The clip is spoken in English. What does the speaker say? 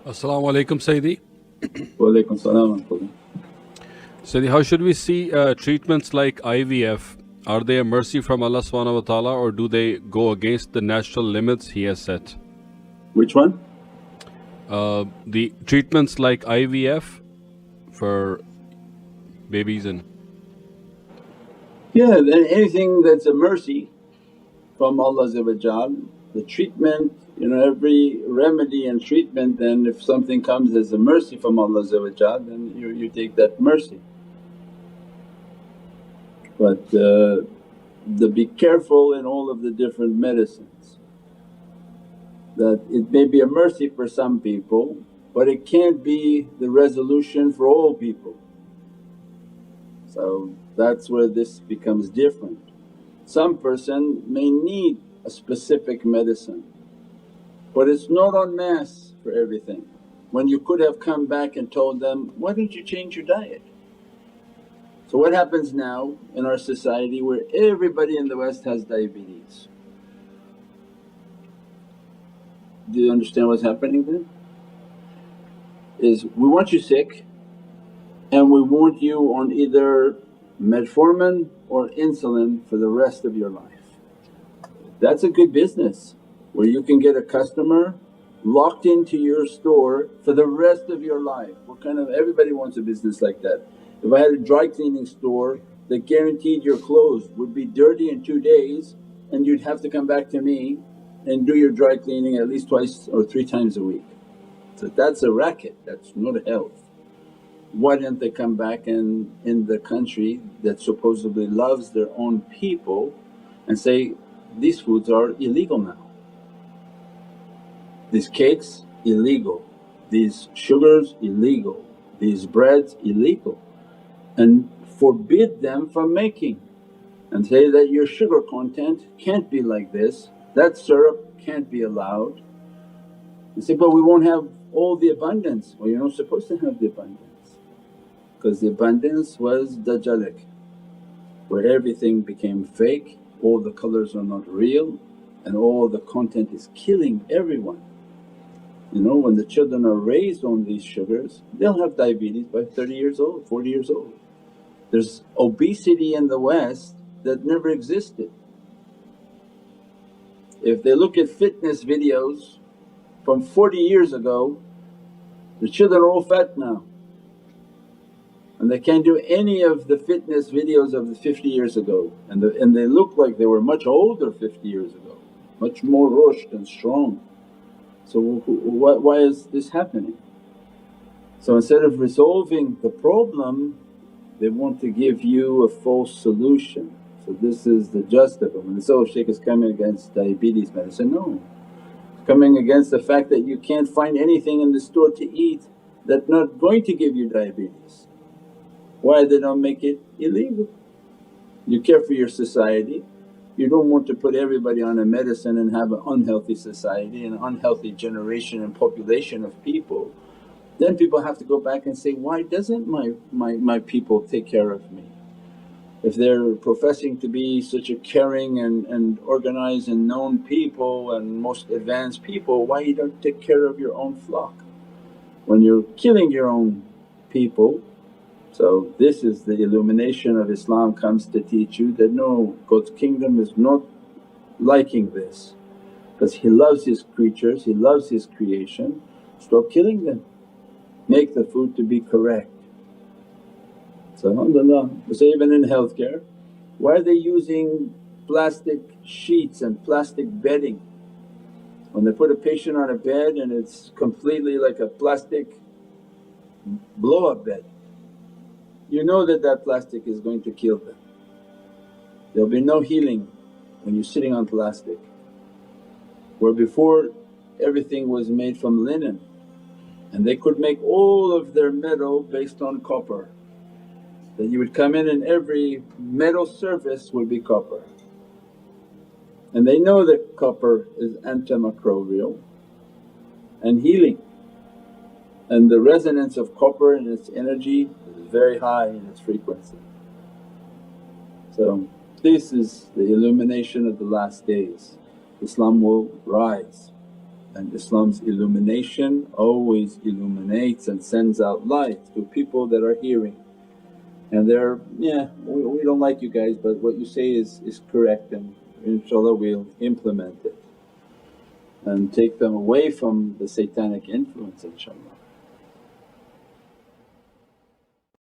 Assalamu alaikum, Sayyidi. Wa alaikum salam wa rahmatullah. Sayyidi, how should we see treatments like IVF? Are they a mercy from Allah subhanahu wa ta'ala, or do they go against the natural limits He has set? Which one? The treatments like IVF for babies and… Yeah, then anything that's a mercy from Allah, the treatment, every remedy and treatment, then if something comes as a mercy from Allah, then you take that mercy. But be careful in all of the different medicines, that it may be a mercy for some people but it can't be the resolution for all people. So that's where this becomes different. Some person may need a specific medicine but it's not en masse for everything, when you could have come back and told them, why don't you change your diet? So what happens now in our society where everybody in the West has diabetes? Do you understand what's happening then? Is we want you sick and we want you on either metformin or insulin for the rest of your life. That's a good business where you can get a customer locked into your store for the rest of your life. Everybody wants a business like that. If I had a dry cleaning store that guaranteed your clothes would be dirty in 2 days and you'd have to come back to me and do your dry cleaning at least twice or 3 times a week. So that's a racket, that's not health. Why don't they come back in the country that supposedly loves their own people and say, these foods are illegal now. These cakes illegal, these sugars illegal, these breads illegal, and forbid them from making and say that your sugar content can't be like this, that syrup can't be allowed. You say, but we won't have all the abundance. Well, you're not supposed to have the abundance because the abundance was Dajjalic, where everything became fake, all the colours are not real and all the content is killing everyone. When the children are raised on these sugars they'll have diabetes by 30 years old, 40 years old. There's obesity in the West that never existed. If they look at fitness videos from 40 years ago, the children are all fat now and they can't do any of the fitness videos of the 50 years ago and they look like they were much older 50 years ago, much more rushed and strong. So why is this happening? So instead of resolving the problem they want to give you a false solution. So this is the gist of it. When they say, oh Shaykh is coming against diabetes medicine, no. It's coming against the fact that you can't find anything in the store to eat that's not going to give you diabetes. Why they don't make it illegal? You care for your society, you don't want to put everybody on a medicine and have an unhealthy society and an unhealthy generation and population of people. Then people have to go back and say, why doesn't my people take care of me? If they're professing to be such a caring and organized and known people and most advanced people, why you don't take care of your own flock when you're killing your own people? So this is the illumination of Islam comes to teach you that no, God's kingdom is not liking this because He loves His creatures, He loves His creation. Stop killing them, make the food to be correct. So alhamdulillah, so even in healthcare, why are they using plastic sheets and plastic bedding? When they put a patient on a bed and it's completely like a plastic blow-up bed, you know that plastic is going to kill them. There'll be no healing when you're sitting on plastic. Where before everything was made from linen and they could make all of their metal based on copper, that you would come in and every metal surface would be copper. And they know that copper is antimicrobial and healing, and the resonance of copper and its energy is very high in its frequency. So this is the illumination of the last days. Islam will rise And Islam's illumination always illuminates and sends out light to people that are hearing. And they're, yeah, we don't like you guys but what you say is correct, and inshaAllah we'll implement it and take them away from the satanic influence inshaAllah.